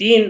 3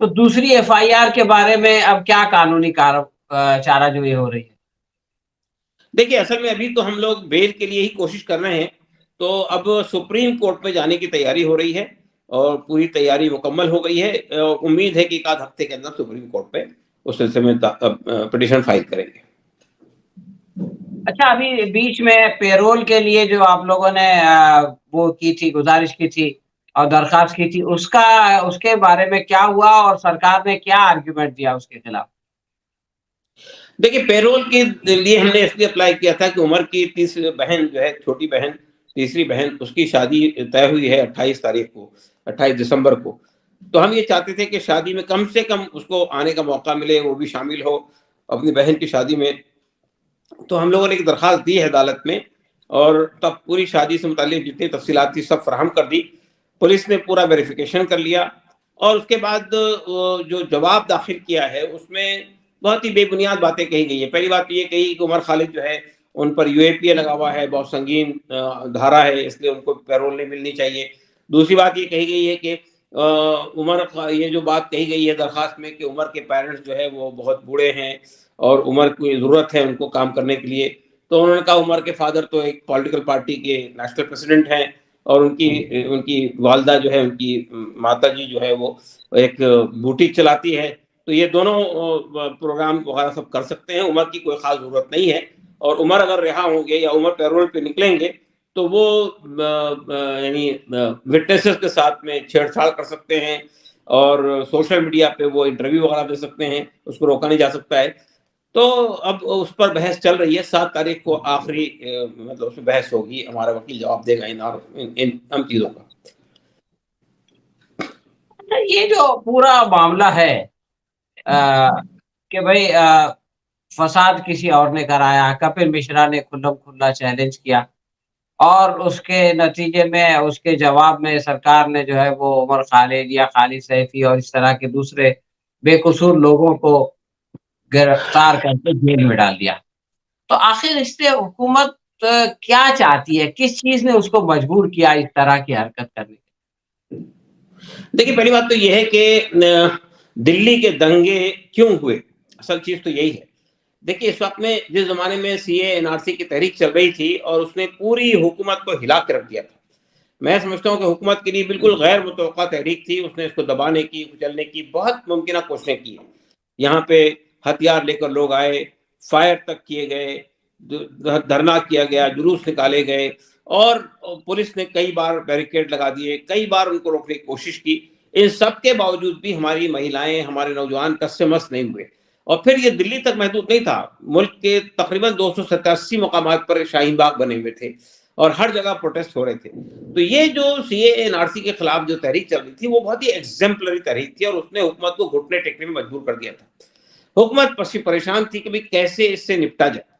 تو دوسری FIR کے بارے میں اب کیا قانونی چارہ جوئی ہو رہی ہے؟ دیکھیے اصل میں ابھی تو ہم لوگ بیل کے لیے ہی کوشش کر رہے ہیں، تو اب سپریم کورٹ میں جانے کی تیاری ہو رہی ہے اور پوری تیاری مکمل ہو گئی ہے، امید ہے کہ ایک آدھ ہفتے کے اندر سپریم کورٹ پہ اس سلسلے میں پٹیشن فائل کریں گے۔ اچھا، ابھی بیچ میں پیرول کے لیے جو آپ لوگوں نے وہ کی تھی، گزارش کی تھی اور درخواست کی تھی، اس کے بارے میں کیا ہوا اور سرکار نے کیا آرگیومنٹ دیا اس کے خلاف؟ دیکھیے پیرول کے لیے ہم نے اس لیے اپلائی کیا تھا کہ عمر کی تیسری بہن جو ہے، چھوٹی بہن، تیسری بہن، اس کی شادی طے ہوئی ہے 28 تاریخ کو، 28 دسمبر کو۔ تو ہم یہ چاہتے تھے کہ شادی میں کم سے کم اس کو آنے کا موقع ملے، وہ بھی شامل ہو اپنی بہن کی شادی میں۔ تو ہم لوگوں نے ایک درخواست دی ہے عدالت میں، اور تب پوری شادی سے متعلق جتنی تفصیلات تھی سب فراہم کر دی، پولیس نے پورا ویریفیکیشن کر لیا، اور اس کے بعد جو جواب داخل کیا ہے اس میں بہت ہی بے بنیاد باتیں کہی گئی ہیں۔ پہلی بات یہ کہی کہ عمر خالد جو ہے ان پر UAPA لگا ہوا ہے، بہت سنگین دھارا ہے، اس لیے ان کو پیرول نہیں ملنی چاہیے۔ دوسری بات یہ کہی گئی ہے کہ یہ جو بات کہی گئی ہے درخواست میں کہ عمر کے پیرنٹس جو ہے وہ بہت بوڑھے ہیں اور عمر کی ضرورت ہے ان کو کام کرنے کے لیے، تو انہوں نے کہا عمر کے فادر تو ایک پولیٹیکل پارٹی کے نیشنل پریزیڈنٹ ہیں، اور ان کی والدہ جو ہے، ان کی ماتا جی جو ہے وہ ایک بوٹیک چلاتی ہے، تو یہ دونوں پروگرام وغیرہ سب کر سکتے ہیں، عمر کی کوئی خاص ضرورت نہیں ہے۔ اور عمر اگر رہا ہوں گے یا عمر پیرول پہ نکلیں گے تو وہ یعنی وٹنسز کے ساتھ میں چھیڑ چھاڑ کر سکتے ہیں، اور سوشل میڈیا پہ وہ انٹرویو وغیرہ دے سکتے ہیں، اس کو روکا نہیں جا سکتا ہے۔ تو اب اس پر بحث چل رہی ہے، 7 تاریخ کو آخری مطلب اس میں بحث ہوگی، ہمارا وکیل جواب دے گا ان چیزوں کا۔ یہ جو پورا معاملہ ہے کہ بھئی فساد کسی اور نے کرایا، کپل مشرا نے کھلم کھلا چیلنج کیا، اور اس کے نتیجے میں اس کے جواب میں سرکار نے جو ہے وہ عمر خالد یا خالد سیفی اور اس طرح کے دوسرے بے قصور لوگوں کو گرفتار کر کے جیل میں ڈال دیا۔ تو آخر اس سے حکومت کیا چاہتی ہے؟ کس چیز نے اس کو مجبور کیا اس طرح کی حرکت کرنے کی؟ دیکھیے پہلی بات تو یہ ہے کہ دلی کے دنگے کیوں ہوئے، اصل چیز تو یہی ہے۔ دیکھیے اس وقت میں جس زمانے میں CAA NRC کی تحریک چل رہی تھی اور اس نے پوری حکومت کو ہلا کے رکھ دیا تھا، میں سمجھتا ہوں کہ حکومت کے لیے بالکل غیر متوقع تحریک تھی، اس نے اس کو دبانے کی، کچلنے کی بہت ممکنہ کوششیں کی۔ یہاں پہ ہتھیار لے کر لوگ آئے، فائر تک کیے گئے، دھرنا کیا گیا، جلوس نکالے گئے، اور پولیس نے کئی بار بیریکیڈ لگا دیے، کئی بار ان کو روکنے کی کوشش کی۔ ان سب کے باوجود بھی ہماری مہیلائیں، ہمارے نوجوان کس سے مس نہیں ہوئے۔ اور پھر یہ دلی تک محدود نہیں تھا، ملک کے تقریباً 287 مقامات پر شاہین باغ بنے ہوئے تھے اور ہر جگہ پروٹیسٹ ہو رہے تھے۔ تو یہ جو CAA NRC کے خلاف جو تحریک چل رہی تھی وہ بہت ہی ایگزمپلری تحریک تھی، اور اس نے حکومت کو گھٹنے ٹیکنے میں مجبور کر دیا تھا۔ حکومت پریشان تھی کہ کیسے اس سے نپٹا جائے۔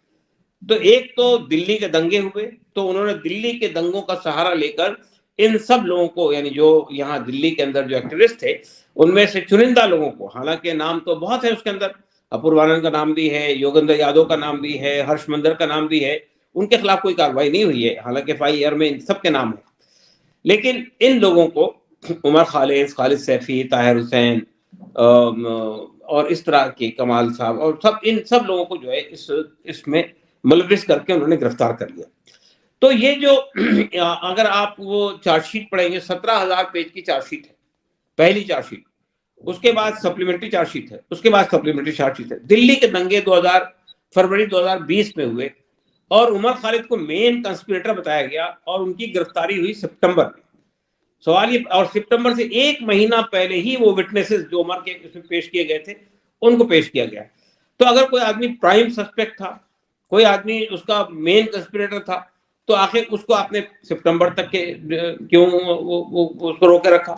تو ایک تو دلی کے دنگے ہوئے، تو انہوں نے دلی کے دنگوں کا سہارا لے کر ان سب لوگوں کو، یعنی جو یہاں دلی کے اندر جو ایکٹیوسٹ تھے ان میں سے چنندہ لوگوں کو، حالانکہ نام تو بہت ہے اس کے اندر، اپوروانند کا نام بھی ہے، یوگندر یادو کا نام بھی ہے، ہرش مندر کا نام بھی ہے، ان کے خلاف کوئی کارروائی نہیں ہوئی ہے، حالانکہ FIR میں ان سب کے نام ہیں۔ لیکن ان لوگوں کو عمر خالد، خالد سیفی، طاہر حسین اور اس طرح کے کمال صاحب اور ان سب لوگوں کو جو ہے اس میں ملوث کر کے انہوں نے گرفتار کر لیا۔ تو یہ جو اگر آپ وہ چارج شیٹ پڑھیں گے، 17,000 پیج کی چارج شیٹ ہے، پہلی چارج شیٹ، اس کے بعد سپلیمنٹری چارج شیٹ ہے، اس کے بعد سپلیمنٹری چارج شیٹ ہے۔ دلی کے دنگے فروری 2020 میں ہوئے، اور عمر خالد کو مین کنسپریٹر بتایا گیا، اور ان کی گرفتاری ہوئی سپٹمبر میں۔ سوال یہ، اور سپٹمبر سے 1 مہینہ پہلے ہی وہ وٹنسز جو عمر کے اس میں پیش کیے گئے تھے ان کو پیش کیا گیا۔ تو اگر کوئی آدمی پرائم سسپیکٹ تھا، کوئی آدمی اس کا مین کنسپریٹر تھا، تو آخر اس کو آپ نے سپٹمبر تک کے کیوں اس کو روکے رکھا؟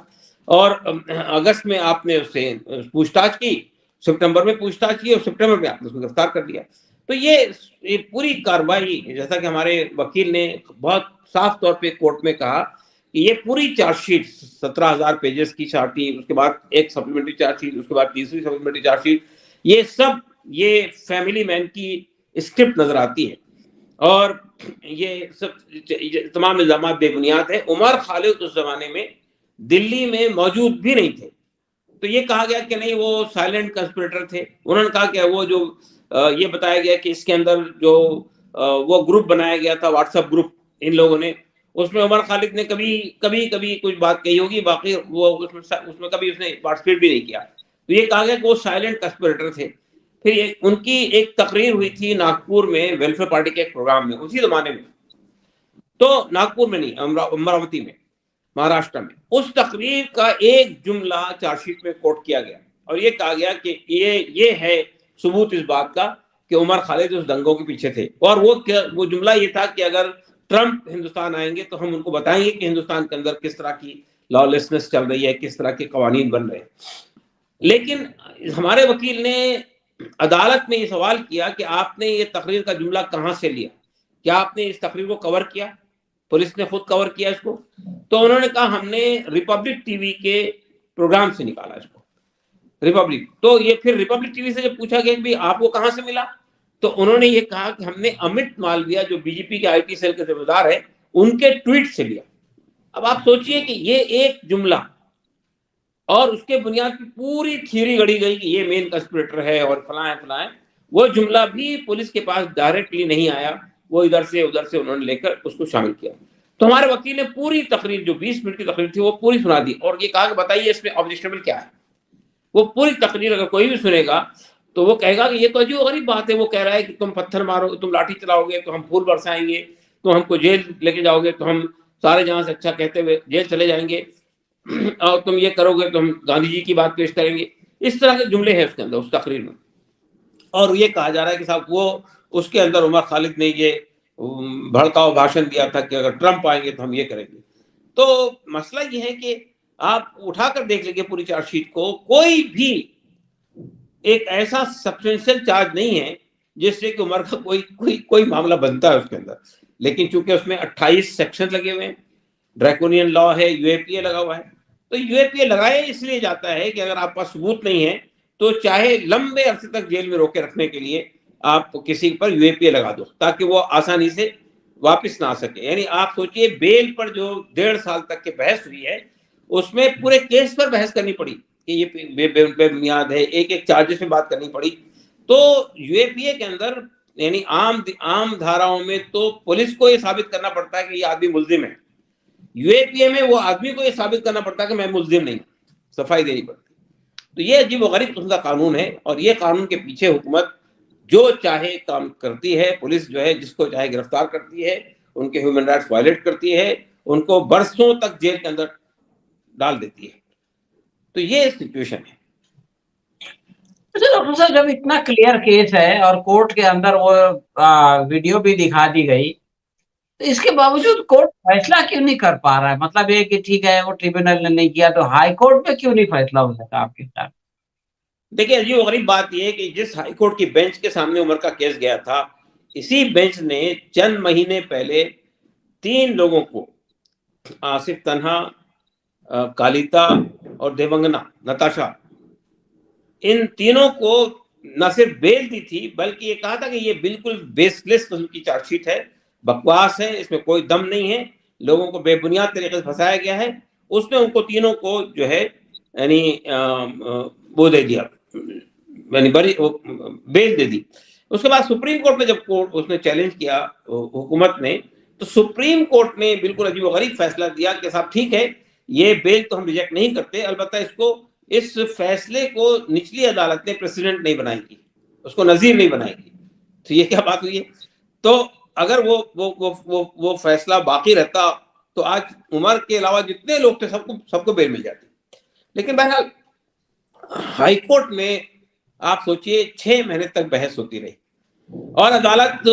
اور اگست میں آپ نے اس سے پوچھ تاچھ کی، سپٹمبر میں پوچھ تاچھ کی، اور سپٹمبر میں آپ نے اس کو گرفتار کر دیا۔ تو یہ پوری کارروائی، جیسا کہ ہمارے وکیل نے بہت صاف طور پہ کورٹ میں کہا کہ یہ پوری چارج شیٹ 17,000 پیجز کی چارج شیٹ، اس کے بعد ایک سپلیمنٹری چارج شیٹ، اس کے بعد تیسری سپلیمنٹری چارج شیٹ، یہ فیملی مین کی اسکرپٹ نظر آتی ہے، اور یہ سب تمام الزامات بے بنیاد ہیں۔ عمر خالد اس زمانے میں دلی میں موجود بھی نہیں تھے، تو یہ کہا گیا کہ نہیں وہ سائلنٹ کنسپریٹر تھے. انہوں نے کہا کہ وہ جو یہ بتایا گیا کہ اس کے اندر جو وہ گروپ بنایا گیا تھا واٹس ایپ گروپ ان لوگوں نے, اس میں عمر خالد نے کبھی کچھ بات کہی ہوگی, باقی وہ اس میں کبھی اس نے پارٹیسپیٹ بھی نہیں کیا. تو یہ کہا گیا کہ وہ سائلنٹ کنسپریٹر تھے. پھر ان کی ایک تقریر ہوئی تھی ناگپور میں ویلفیئر پارٹی کے ایک پروگرام میں اسی زمانے میں, تو ناگپور میں نہیں, امراوتی میں, مہاراشٹر میں. اس تقریر کا ایک جملہ چارج شیٹ میں کوٹ کیا گیا اور یہ کہا گیا کہ یہ ہے ثبوت اس بات کا کہ عمر خالد اس دنگوں کے پیچھے تھے. اور وہ جملہ یہ تھا کہ اگر ٹرمپ ہندوستان آئیں گے تو ہم ان کو بتائیں گے کہ ہندوستان کے اندر کس طرح کی لا لیسنس چل رہی ہے, کس طرح کے قوانین بن رہے ہیں. لیکن ہمارے وکیل نے عدالت میں یہ سوال کیا کہ آپ نے یہ تقریر کا جملہ کہاں سے لیا, کیا آپ نے اس تقریر کو کور کیا, پولیس نے خود کور کیا اس کو. تو انہوں نے کہا ہم نے ریپبلک ٹی وی کے پروگرام سے نکالا اس کو, ریپبلک. تو یہ پھر ریپبلک ٹی وی سے جب پوچھا گیا کہ آپ کو کہاں سے ملا, تو انہوں نے یہ کہا کہ ہم نے امت مالویا جو بی جے پی کے آئی ٹی سیل کے ذمہ دار ہیں ان کے ٹویٹ سے لیا. اب آپ سوچئے کہ یہ ایک جملہ اور اس کے بنیاد پہ پوری تھیوری گڑی گئی کہ یہ مین کنسپریٹر ہے اور فلاں ہے فلاں ہے. وہ جملہ بھی پولیس کے پاس ڈائریکٹلی نہیں آیا, وہ ادھر سے انہوں نے لے کر اس کو شامل کیا. تو ہمارے وکیل نے پوری تقریر جو 20 منٹ کی تقریر تھی وہ پوری سنا دی اور یہ کہا کہ بتائیے اس میں آبجیکشنبل کیا ہے. وہ پوری تقریر اگر کوئی بھی سنے گا تو وہ کہے گا کہ یہ تو عجیب و غریب بات ہے. وہ کہہ رہا ہے کہ تم پتھر مارو گے, تم لاٹھی چلاؤ گے تو ہم پھول برسائیں گے, تو ہم کو جیل لے کے جاؤ گے تو ہم سارے جہاں سے اچھا کہتے ہوئے جیل چلے جائیں گے, اور تم یہ کرو گے تو ہم گاندھی جی کی بات پیش کریں گے. اس طرح کے جملے ہیں اس کے اندر اس تقریر میں. اور یہ کہا جا رہا ہے کہ صاحب وہ اس کے اندر عمر خالد نے یہ بھڑکاؤ بھاشن دیا تھا کہ اگر ٹرمپ آئیں گے تو ہم یہ کریں گے. تو مسئلہ یہ ہے کہ آپ اٹھا کر دیکھ لیجیے پوری چارج شیٹ کو, کوئی بھی ایک ایسا سبسٹینشیل چارج نہیں ہے جس سے کہ عمر کا کوئی معاملہ بنتا ہے اس کے اندر. لیکن چونکہ اس میں 28 سیکشن لگے ہوئے ہیں, ڈریکونین لا ہے, یو اے پی اے لگا ہوا ہے. تو یو اے پی اے لگایا اس لیے جاتا ہے کہ اگر آپ پاس ثبوت نہیں ہے تو چاہے لمبے عرصے تک جیل میں روکے رکھنے کے لیے آپ کسی پر یو اے پی اے لگا دو تاکہ وہ آسانی سے واپس نہ آ سکے. یعنی آپ سوچئے بیل پر جو 1.5 سال تک کی بحث ہوئی ہے اس میں پورے کیس پر بحث کرنی پڑی کہ یہ بے بنیاد ہے, ایک چارجز میں بات کرنی پڑی. تو یو اے پی اے کے اندر یعنی عام دھاراؤں میں تو پولیس کو یہ ثابت کرنا پڑتا ہے کہ یہ آدمی ملزم ہے. یو اے پی اے میں وہ آدمی کو یہ ثابت کرنا پڑتا ہے کہ میں ملزم نہیں, صفائی دینی پڑتی. تو یہ عجیب و غریب قسم کا قانون ہے اور یہ قانون کے پیچھے حکومت جو چاہے کام کرتی ہے. پولیس جو ہے جس کو چاہے گرفتار کرتی ہے, ان کے ہیومن رائٹس وائلیٹ کرتی ہے, ان کو برسوں تک جیل کے اندر ڈال دیتی ہے. تو یہ سچویشن ہے. ڈاکٹر صاحب جب اتنا کلیئر کیس ہے اور کورٹ کے اندر وہ ویڈیو بھی دکھا دی گئی تو اس کے باوجود کورٹ فیصلہ کیوں نہیں کر پا رہا ہے؟ مطلب یہ کہ ٹھیک ہے وہ ٹریبونل نے نہیں کیا تو ہائی کورٹ میں کیوں نہیں فیصلہ ہو سکا آپ کے ساتھ؟ دیکھیں عجیب و غریب بات یہ ہے کہ جس ہائی کورٹ کی بینچ کے سامنے عمر کا کیس گیا تھا, اسی بینچ نے چند مہینے پہلے 3 لوگوں کو, آصف تنہا, کالیتا اور دیونگنا نتاشا, ان تینوں کو نہ صرف بیل دی تھی بلکہ یہ کہا تھا کہ یہ بالکل بیس لیس قسم کی چارج شیٹ ہے, بکواس ہے, اس میں کوئی دم نہیں ہے, لوگوں کو بے بنیاد طریقے سے پھنسایا گیا ہے. اس میں ان کو تینوں کو جو ہے یعنی وہ دے دیا, یعنی بیل دے دی. اس کے بعد سپریم کورٹ میں جب کورٹ اس نے چیلنج کیا حکومت نے, تو سپریم کورٹ نے بالکل عجیب و غریب فیصلہ دیا کہ صاحب ٹھیک ہے یہ بیل تو ہم ریجیکٹ نہیں کرتے, البتہ اس فیصلے کو نچلی عدالت نے پریسیڈنٹ نہیں بنائی گی, اس کو نظیر نہیں بنائے گی. تو یہ کیا بات ہوئی ہے؟ تو اگر وہ فیصلہ باقی رہتا تو آج عمر کے علاوہ جتنے لوگ تھے سب کو بیل مل جاتی. لیکن بہرحال ہائی کورٹ میں آپ سوچئے 6 مہینے تک بحث ہوتی رہی اور عدالت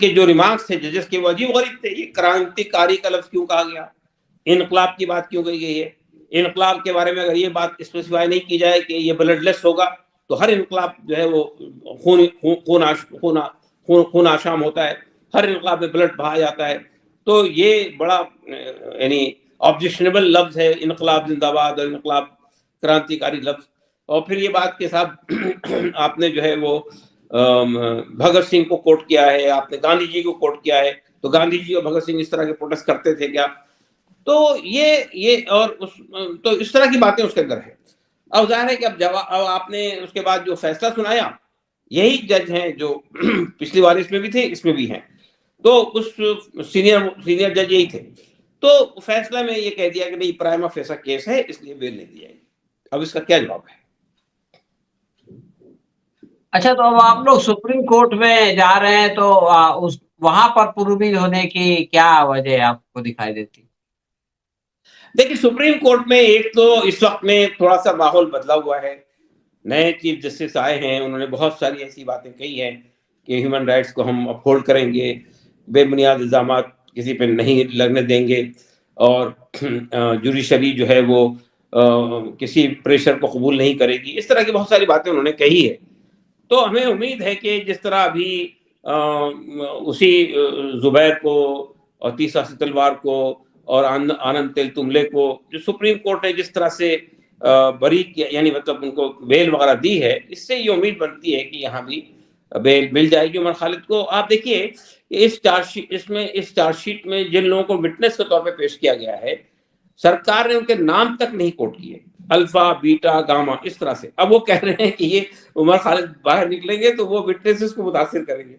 کے جو ریمارکس تھے ججز کے وہ عجیب غریب تھے. یہ کرانتی کاری کا لفظ کیوں کہا گیا, انقلاب کی بات کیوں کہی گئی ہے؟ انقلاب کے بارے میں اگر یہ بات اسپیسیفائی نہیں کی جائے کہ یہ بلڈ لیس ہوگا تو ہر انقلاب جو ہے وہ خون آشام ہوتا ہے, ہر انقلاب میں بلڈ بہایا جاتا ہے. تو یہ بڑا یعنی آبجیکشنیبل لفظ ہے انقلاب زندہ باد اور انقلاب کرانتی کاری لفظ. اور پھر یہ بات کے ساتھ آپ نے جو ہے وہ بھگت سنگھ کو کوٹ کیا ہے, آپ نے گاندھی جی کو کوٹ کیا ہے. تو گاندھی جی اور بھگت سنگھ اس طرح کے پروٹیسٹ کرتے تھے کیا؟ تو یہ اور تو اس طرح کی باتیں اس کے اندر ہے. اب ظاہر ہے کہ اب آپ نے اس کے بعد جو فیصلہ سنایا، یہی جج ہیں جو پچھلی بار اس میں بھی تھے، اس میں بھی ہیں، تو اس سینئر جج یہی تھے، تو فیصلہ میں یہ کہہ دیا کہ نہیں پرائما فیسا کیس ہے، اس لیے بیل نہیں دی جائے گی۔ اب اس کا کیا جواب ہے؟ اچھا، تو اب آپ لوگ سپریم کورٹ میں جا رہے ہیں، تو وہاں پر پروویل ہونے کی کیا وجہ آپ کو دکھائی دیتی؟ دیکھیے سپریم کورٹ میں ایک تو اس وقت میں تھوڑا سا ماحول بدلا ہوا ہے، نئے چیف جسٹس آئے ہیں، انہوں نے بہت ساری ایسی باتیں کہی ہیں کہ ہیومن رائٹس کو ہم اپہولڈ کریں گے، بے بنیاد الزامات کسی پہ نہیں لگنے دیں گے، اور جوڈیشری جو ہے وہ کسی پریشر کو قبول نہیں کرے گی، اس طرح کی بہت ساری باتیں انہوں نے کہی ہے۔ تو ہمیں امید ہے کہ جس طرح ابھی اسی زبیر کو اور تیسرا ستلوار کو اور آنند تیل تملے کو جو سپریم کورٹ نے جس طرح سے بری کیا، یعنی مطلب ان کو بیل وغیرہ دی ہے، اس سے یہ امید بنتی ہے کہ یہاں بھی بیل مل جائے گی عمر خالد کو۔ آپ دیکھیے اس چارج شیٹ میں جن لوگوں کو وٹنس کے طور پہ پیش کیا گیا ہے، سرکار نے ان کے نام تک نہیں کوٹ کیے، الفا بیٹا گاما اس طرح سے۔ اب وہ کہہ رہے ہیں کہ یہ عمر خالد باہر نکلیں گے تو وہ وٹنسز کو متاثر کریں گے،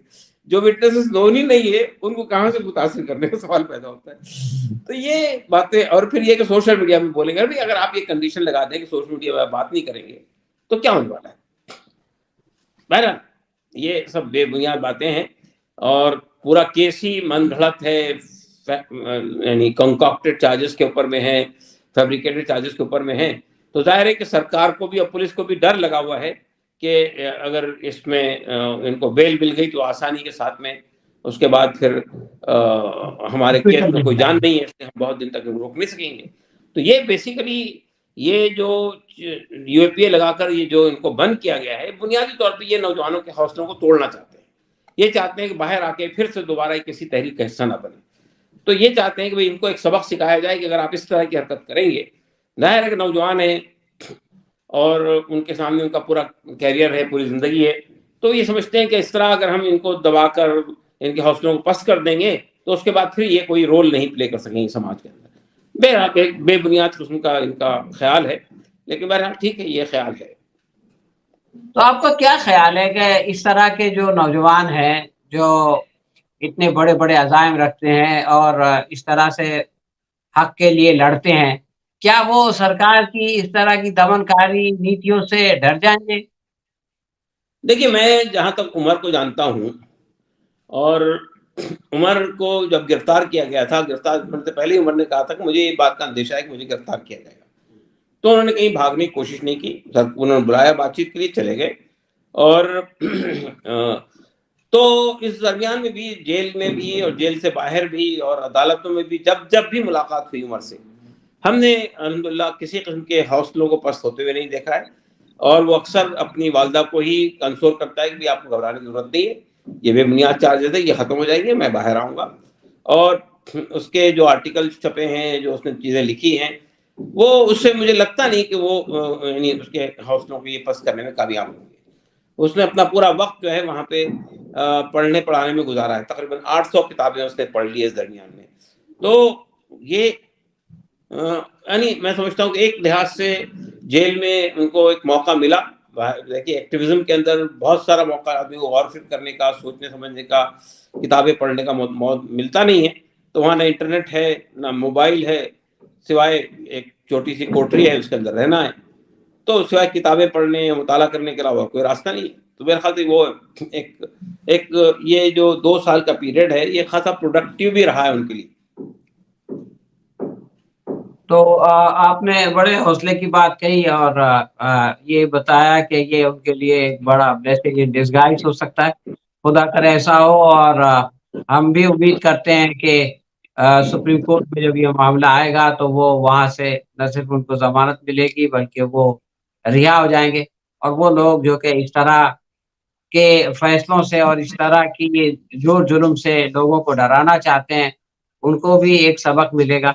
جو وٹنسز نون ہی نہیں ہے ان کو کہاں سے متاثر کرنے کا سوال پیدا ہوتا ہے۔ تو یہ باتیں، اور پھر یہ کہ سوشل میڈیا میں بولیں گے، اگر آپ یہ کنڈیشن لگا دیں کہ سوشل میڈیا میں بات نہیں کریں گے تو کیا ہونے والا ہے؟ بہرحال یہ سب بے بنیاد باتیں ہیں، اور پورا کیس ہی من گھڑت ہے، یعنی کنکاکٹڈ چارجز کے اوپر میں ہے، فیبریکیٹڈ چارجز کے اوپر میں ہے۔ تو ظاہر ہے کہ سرکار کو بھی اور پولیس کو بھی ڈر لگا ہوا ہے کہ اگر اس میں ان کو بیل مل گئی تو آسانی کے ساتھ میں اس کے بعد پھر ہمارے کیس میں کوئی جان نہیں ہے، اس لیے ہم بہت دن تک روک نہیں سکیں گے۔ تو یہ بیسیکلی یہ جو یو اے پی اے لگا کر یہ جو ان کو بند کیا گیا ہے، بنیادی طور پہ یہ نوجوانوں کے حوصلوں کو توڑنا چاہتے ہیں۔ یہ چاہتے ہیں کہ باہر آ کے پھر سے دوبارہ کسی تحریک کا حصہ نہ بنے۔ تو یہ چاہتے ہیں کہ ان کو ایک سبق سکھایا جائے کہ اگر آپ اس طرح کی حرکت کریں گے، ظاہر ہے کہ نوجوان ہیں اور ان کے سامنے ان کا پورا کیریئر ہے، پوری زندگی ہے، تو یہ سمجھتے ہیں کہ اس طرح اگر ہم ان کو دبا کر ان کے حوصلوں کو پست کر دیں گے تو اس کے بعد پھر یہ کوئی رول نہیں پلے کر سکیں گے سماج کے اندر۔ بہرحال ایک بے بنیاد قسم کا ان کا خیال ہے، لیکن بہرحال ٹھیک ہے، یہ خیال ہے۔ تو آپ کا کیا خیال ہے کہ اس طرح کے جو نوجوان ہیں جو اتنے بڑے بڑے عزائم رکھتے ہیں اور اس طرح سے حق کے لیے لڑتے ہیں، کیا وہ سرکار کی اس طرح کی دمن کاری نیتیوں سے ڈر جائیں گے؟ دیکھیے میں جہاں تک عمر کو جانتا ہوں، اور عمر کو جب گرفتار کیا گیا تھا، گرفتار ہونے سے پہلے عمر نے کہا تھا کہ مجھے یہ بات کا اندیشہ ہے کہ مجھے گرفتار کیا جائے گا، تو انہوں نے کہیں بھاگنے کی کوشش نہیں کی، انہوں نے بلایا بات چیت کے لیے، چلے گئے۔ اور تو اس درمیان میں بھی جیل میں بھی اور جیل سے باہر بھی اور عدالتوں میں بھی جب بھی ملاقات ہوئی عمر سے، ہم نے الحمدللہ کسی قسم کے حوصلوں کو پست ہوتے ہوئے نہیں دیکھا ہے، اور وہ اکثر اپنی والدہ کو ہی کنسول کرتا ہے کہ آپ کو گھبرانے کی ضرورت نہیں ہے، یہ بے بنیاد چارجز ہے، یہ ختم ہو جائیں گے، میں باہر آؤں گا۔ اور اس کے جو آرٹیکل چھپے ہیں، جو اس نے چیزیں لکھی ہیں، وہ اس سے مجھے لگتا نہیں کہ وہ یعنی اس کے حوصلوں کو یہ پست کرنے میں کامیاب ہوں گے۔ اس نے اپنا پورا وقت جو ہے وہاں پہ پڑھنے پڑھانے میں گزارا ہے، تقریباً 800 کتابیں اس نے پڑھ لی ہے اس درمیان میں۔ تو یہ یعنی میں سمجھتا ہوں کہ ایک لحاظ سے جیل میں ان کو ایک موقع ملا۔ دیکھیے ایکٹیویزم کے اندر بہت سارا موقع آدمی کو غور فکر کرنے کا، سوچنے سمجھنے کا، کتابیں پڑھنے کا ملتا نہیں ہے، تو وہاں نہ انٹرنیٹ ہے نہ موبائل ہے، سوائے ایک چھوٹی سی کوٹری ہے اس کے اندر رہنا ہے، تو سوائے کتابیں پڑھنے یا مطالعہ کرنے کے علاوہ کوئی راستہ نہیں ہے۔ تو میرے خیال سے وہ ایک یہ جو 2 سال کا پیریڈ ہے یہ خاصا پروڈکٹیو بھی رہا ہے ان کے لیے۔ تو آپ نے بڑے حوصلے کی بات کہی اور یہ بتایا کہ یہ ان کے لیے ایک بڑا بلیسنگ ان ڈسگائز ہو سکتا ہے، خدا کرے ایسا ہو۔ اور ہم بھی امید کرتے ہیں کہ سپریم کورٹ میں جب یہ معاملہ آئے گا تو وہ وہاں سے نہ صرف ان کو ضمانت ملے گی بلکہ وہ رہا ہو جائیں گے، اور وہ لوگ جو کہ اس طرح کے فیصلوں سے اور اس طرح کی جور ظلم سے لوگوں کو ڈرانا چاہتے ہیں ان کو بھی ایک سبق ملے گا۔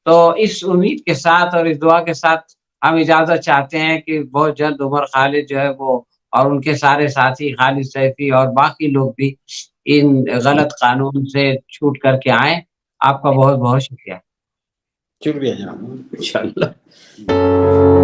تو اس امید کے ساتھ اور اس دعا کے ساتھ ہم اجازت چاہتے ہیں کہ بہت جلد عمر خالد جو ہے وہ اور ان کے سارے ساتھی خالد سیفی اور باقی لوگ بھی ان غلط قانون سے چھوٹ کر کے آئیں۔ آپ کا بہت بہت شکریہ۔ شکریہ جناب، انشاءاللہ۔